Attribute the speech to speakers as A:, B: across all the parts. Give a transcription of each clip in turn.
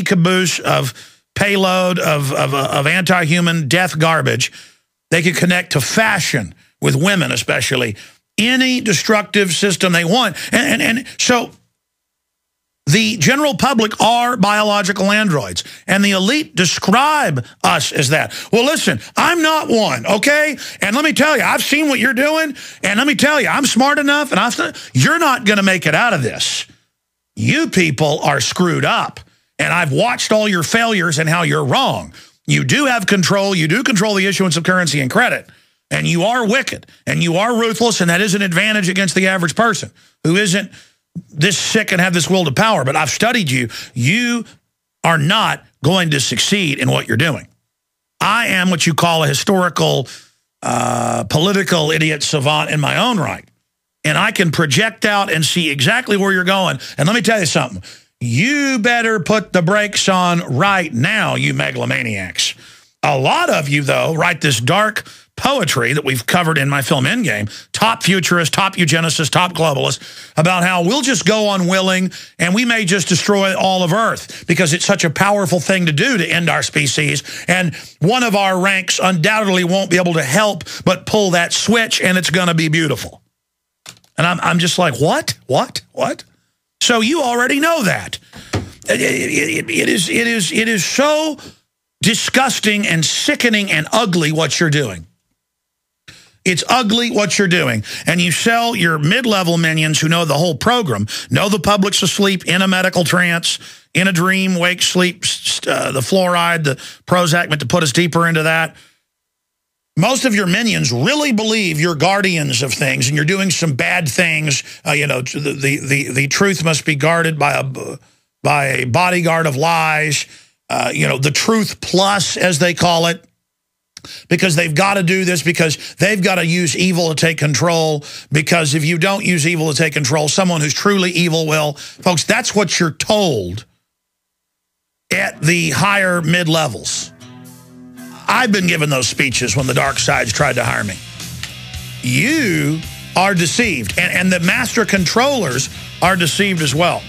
A: caboose of payload of anti-human death garbage. They could connect to fashion with women, especially. Any destructive system they want. And so the general public are biological androids, and the elite describe us as that. Well, listen, I'm not one, okay? And let me tell you, I've seen what you're doing, and let me tell you, I'm smart enough, and you're not going to make it out of this. You people are screwed up, and I've watched all your failures and how you're wrong. You do have control. You do control the issuance of currency and credit, and you are wicked, and you are ruthless, and that is an advantage against the average person who isn't this sick and have this will to power. But I've studied you. You are not going to succeed in what you're doing. I am what you call a historical, political idiot savant in my own right. And I can project out and see exactly where you're going. And let me tell you something. You better put the brakes on right now, you megalomaniacs. A lot of you, though, write this dark poetry that we've covered in my film Endgame, top futurists, top eugenicists, top globalists, about how we'll just go unwilling and we may just destroy all of Earth because it's such a powerful thing to do to end our species. And one of our ranks undoubtedly won't be able to help but pull that switch, and it's going to be beautiful. And I'm just like, what? So you already know that. It is so disgusting and sickening and ugly what you're doing. It's ugly what you're doing. And you sell your mid-level minions who know the whole program, know the public's asleep in a medical trance, in a dream, wake, sleep, the fluoride, the Prozac meant to put us deeper into that. Most of your minions really believe you're guardians of things and you're doing some bad things. You know, the truth must be guarded by a bodyguard of lies. You know, the truth plus, as they call it. Because they've got to do this, because they've got to use evil to take control, because if you don't use evil to take control, someone who's truly evil will. Folks, that's what you're told at the higher mid-levels. I've been given those speeches when the dark sides tried to hire me. You are deceived, and the master controllers are deceived as well.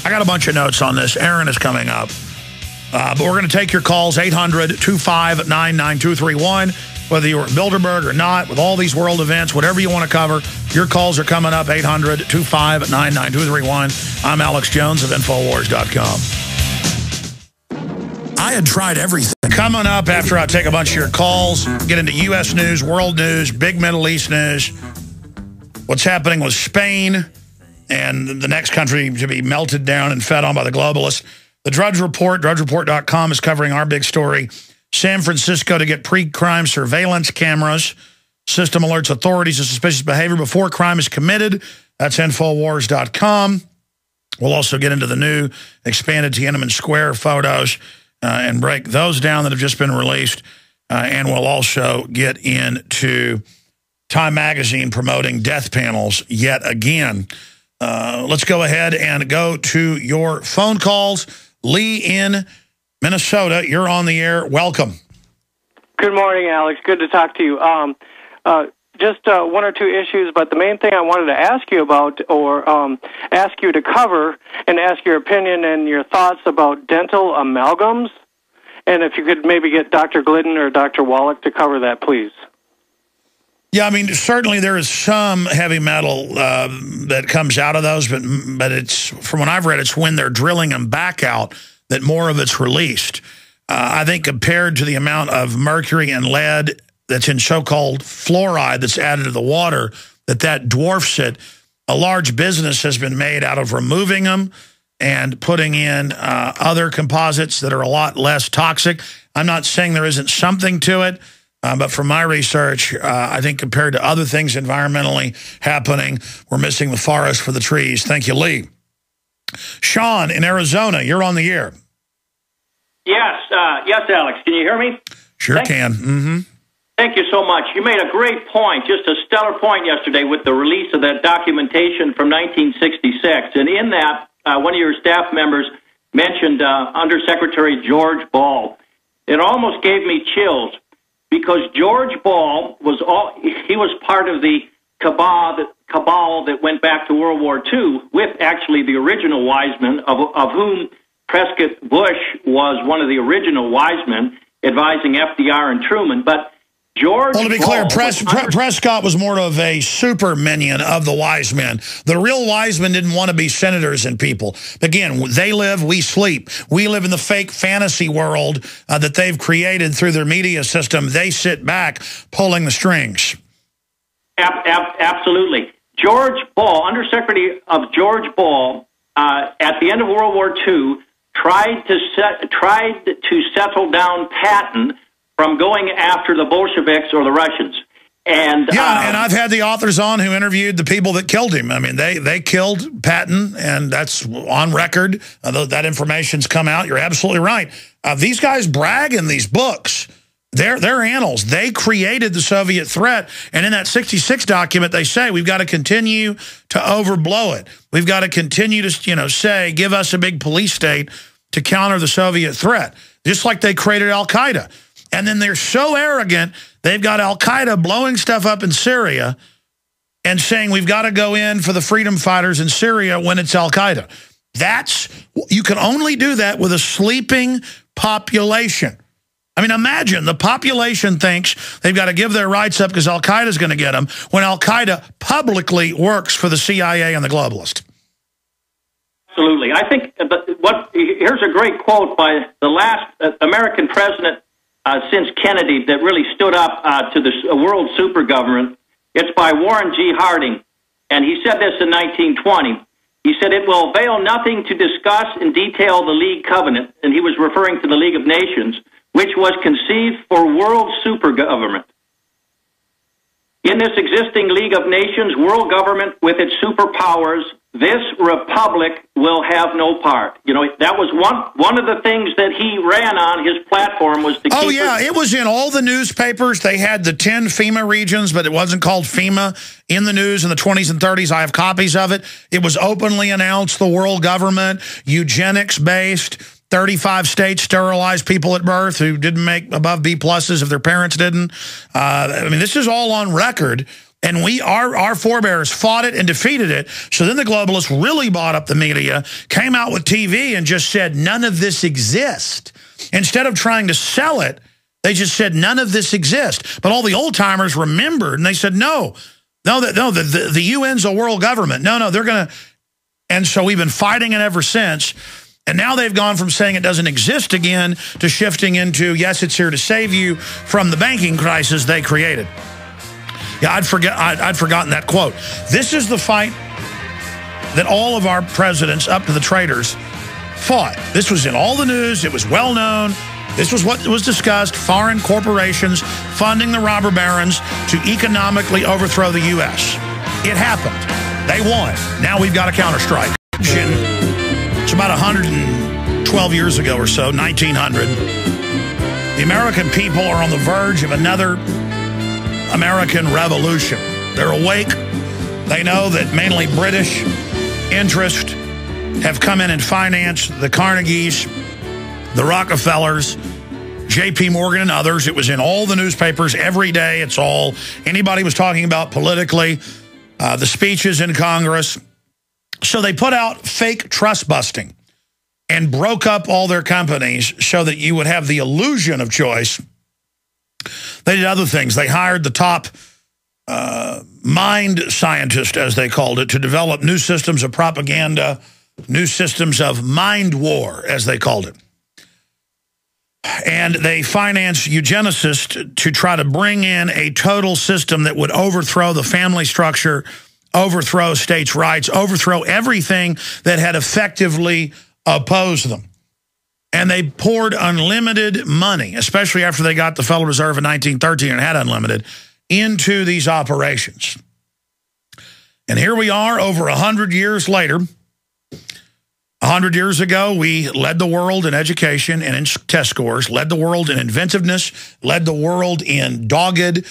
A: I got a bunch of notes on this. Aaron is coming up. But we're going to take your calls, 800-259-9231, whether you're at Bilderberg or not, with all these world events, whatever you want to cover. Your calls are coming up, 800-259-9231. I'm Alex Jones of Infowars.com. I had tried everything. Coming up after I take a bunch of your calls, get into U.S. news, world news, big Middle East news, what's happening with Spain, and the next country to be melted down and fed on by the globalists. The Drudge Report, drudgereport.com, is covering our big story. San Francisco to get pre-crime surveillance cameras. System alerts authorities of suspicious behavior before crime is committed. That's Infowars.com. We'll also get into the new expanded Tiananmen Square photos and break those down that have just been released. And we'll also get into Time Magazine promoting death panels yet again. Let's go ahead and go to your phone calls. Lee in Minnesota, you're on the air. Welcome.
B: Good morning, Alex. Good to talk to you. Just one or two issues, but the main thing I wanted to ask you about, or ask you to cover and ask your opinion and your thoughts about dental amalgams, and if you could maybe get Dr. Glidden or Dr. Wallach to cover that, please.
A: Yeah, I mean, certainly there is some heavy metal that comes out of those, but it's, from what I've read, it's when they're drilling them back out that more of it's released. I think compared to the amount of mercury and lead that's in so-called fluoride that's added to the water, that dwarfs it. A large business has been made out of removing them and putting in other composites that are a lot less toxic. I'm not saying there isn't something to it. But from my research, I think compared to other things environmentally happening, we're missing the forest for the trees. Thank you, Lee. Sean in Arizona, you're on the air.
C: Yes, Alex. Can you hear me?
A: Sure can. Mm-hmm.
C: Thank you so much. You made a great point, just a stellar point yesterday with the release of that documentation from 1966. And in that, one of your staff members mentioned Undersecretary George Ball. It almost gave me chills. Because George Ball was part of the cabal that went back to World War II with actually the original Wiseman, of whom Prescott Bush was one of the original wise men advising FDR and Truman, but George...
A: Well, to be clear, Prescott was more of a super minion of the wise men. The real wise men didn't want to be senators and people. Again, they live, we sleep. We live in the fake fantasy world that they've created through their media system. They sit back pulling the strings.
C: Absolutely. George Ball, Undersecretary of George Ball, at the end of World War II, tried to settle down Patton from going after the Bolsheviks or the Russians. And
A: and I've had the authors on who interviewed the people that killed him. I mean, they killed Patton, and that's on record. That information's come out. You're absolutely right. These guys brag in these books. They're annals. They created the Soviet threat, and in that 66 document, they say we've got to continue to overblow it. We've got to continue to, say, give us a big police state to counter the Soviet threat, just like they created Al-Qaeda. And then they're so arrogant, they've got Al-Qaeda blowing stuff up in Syria and saying we've got to go in for the freedom fighters in Syria when it's Al-Qaeda. You can only do that with a sleeping population. I mean, imagine the population thinks they've got to give their rights up because Al-Qaeda is going to get them when Al-Qaeda publicly works for the CIA and the globalist.
C: Absolutely. I think here's a great quote by the last American president since Kennedy that really stood up to the world supergovernment. It's by Warren G. Harding, and he said this in 1920. He said, "It will avail nothing to discuss in detail the League Covenant," and he was referring to the League of Nations, which was conceived for world supergovernment. In this existing League of Nations, world government with its superpowers, this republic will have no part. That was one of the things that he ran on. His platform was to keep
A: it was in all the newspapers. They had the 10 FEMA regions, but it wasn't called FEMA in the news in the 20s and 30s. I have copies of it. It was openly announced the world government, eugenics-based. 35 states sterilized people at birth who didn't make above B pluses if their parents didn't. This is all on record. And our forebears fought it and defeated it. So then the globalists really bought up the media, came out with TV and just said, none of this exists. Instead of trying to sell it, they just said, none of this exists. But all the old-timers remembered, and they said, the UN's a world government. No, they're going to... And so we've been fighting it ever since. And now they've gone from saying it doesn't exist again to shifting into, yes, it's here to save you from the banking crisis they created. Yeah, I'd forgotten that quote. This is the fight that all of our presidents, up to the traitors, fought. This was in all the news. It was well known. This was what was discussed. Foreign corporations funding the robber barons to economically overthrow the U.S. It happened. They won. Now we've got a counterstrike. It's about 112 years ago or so, 1900. The American people are on the verge of another American Revolution. They're awake. They know that mainly British interests have come in and financed the Carnegies, the Rockefellers, J.P. Morgan and others. It was in all the newspapers every day. It's all anybody was talking about politically, the speeches in Congress. So they put out fake trust busting and broke up all their companies so that you would have the illusion of choice. They did other things. They hired the top mind scientist, as they called it, to develop new systems of propaganda, new systems of mind war, as they called it. And they financed eugenicists to try to bring in a total system that would overthrow the family structure, overthrow states' rights, overthrow everything that had effectively opposed them. And they poured unlimited money, especially after they got the Federal Reserve in 1913 and had unlimited, into these operations. And here we are over 100 years later. 100 years ago, we led the world in education and in test scores, led the world in inventiveness, led the world in dogged,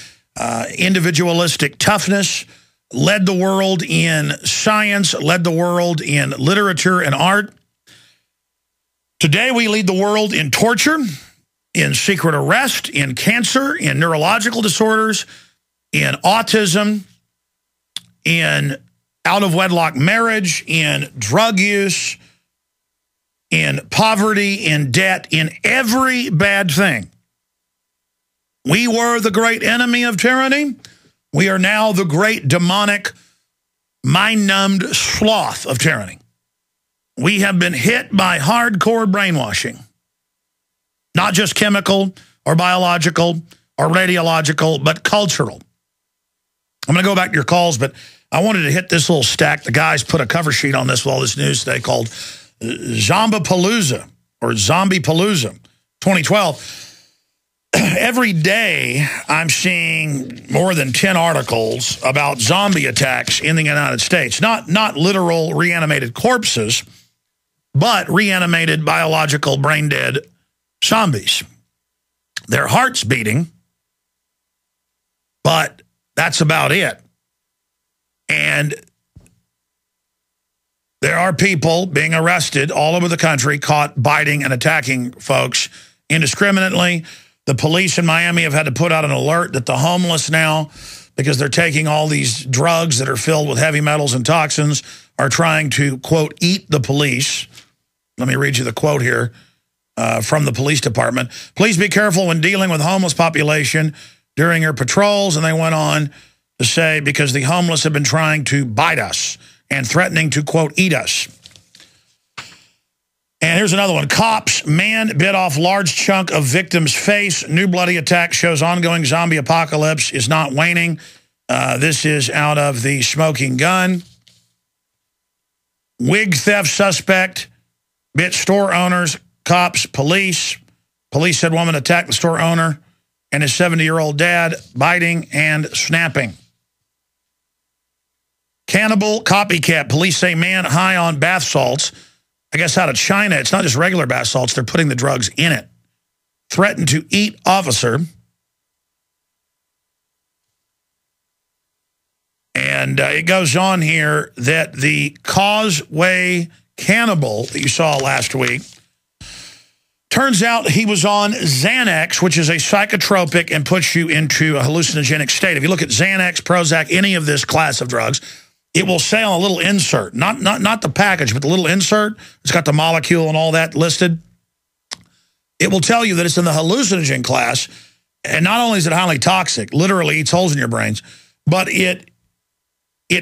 A: individualistic toughness, led the world in science, led the world in literature and art. Today, we lead the world in torture, in secret arrest, in cancer, in neurological disorders, in autism, in out-of-wedlock marriage, in drug use, in poverty, in debt, in every bad thing. We were the great enemy of tyranny. We are now the great demonic, mind-numbed sloth of tyranny. We have been hit by hardcore brainwashing. Not just chemical or biological or radiological, but cultural. I'm going to go back to your calls, but I wanted to hit this little stack. The guys put a cover sheet on this with all this news today called Zombie-palooza or Zombie-palooza 2012. Every day I'm seeing more than 10 articles about zombie attacks in the United States. Not literal reanimated corpses, but reanimated biological brain-dead zombies. Their heart's beating, but that's about it. And there are people being arrested all over the country, caught biting and attacking folks indiscriminately. The police in Miami have had to put out an alert that the homeless now, because they're taking all these drugs that are filled with heavy metals and toxins, are trying to, quote, eat the police. Let me read you the quote here from the police department. Please be careful when dealing with homeless population during your patrols. And they went on to say, because the homeless have been trying to bite us and threatening to, quote, eat us. And here's another one. Cops, man bit off large chunk of victim's face. New bloody attack shows ongoing zombie apocalypse is not waning. This is out of the Smoking Gun. Wig theft suspect bit store owners, cops, police. Police said woman attacked the store owner and his 70-year-old dad, biting and snapping. Cannibal copycat. Police say man high on bath salts. I guess out of China, it's not just regular bath salts. They're putting the drugs in it. Threatened to eat officer. And it goes on here that the Causeway cannibal that you saw last week, turns out he was on Xanax, which is a psychotropic and puts you into a hallucinogenic state. If you look at Xanax, Prozac, any of this class of drugs, it will say on a little insert, not the package, but the little insert, it's got the molecule and all that listed. It will tell you that it's in the hallucinogen class, and not only is it highly toxic, literally eats holes in your brains, but it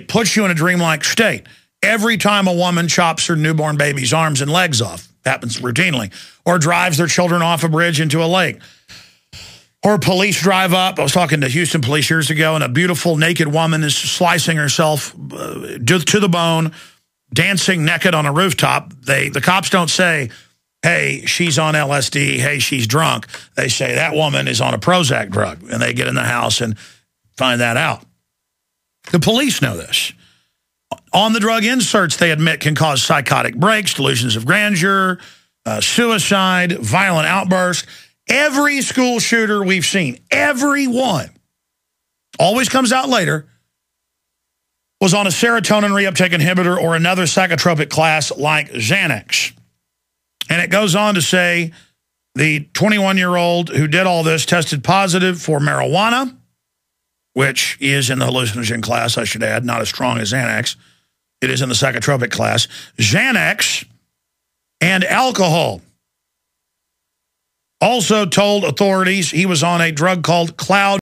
A: puts you in a dreamlike state. Every time a woman chops her newborn baby's arms and legs off, happens routinely, or drives their children off a bridge into a lake, or police drive up. I was talking to Houston police years ago, and a beautiful naked woman is slicing herself to the bone, dancing naked on a rooftop. The cops don't say, hey, she's on LSD, hey, she's drunk. They say that woman is on a Prozac drug, and they get in the house and find that out. The police know this. On the drug inserts, they admit, can cause psychotic breaks, delusions of grandeur, suicide, violent outbursts. Every school shooter we've seen, every one, always comes out later, was on a serotonin reuptake inhibitor or another psychotropic class like Xanax. And it goes on to say the 21-year-old who did all this tested positive for marijuana, which is in the hallucinogen class, I should add, not as strong as Xanax. It is in the psychotropic class. Xanax and alcohol. Also told authorities he was on a drug called Cloud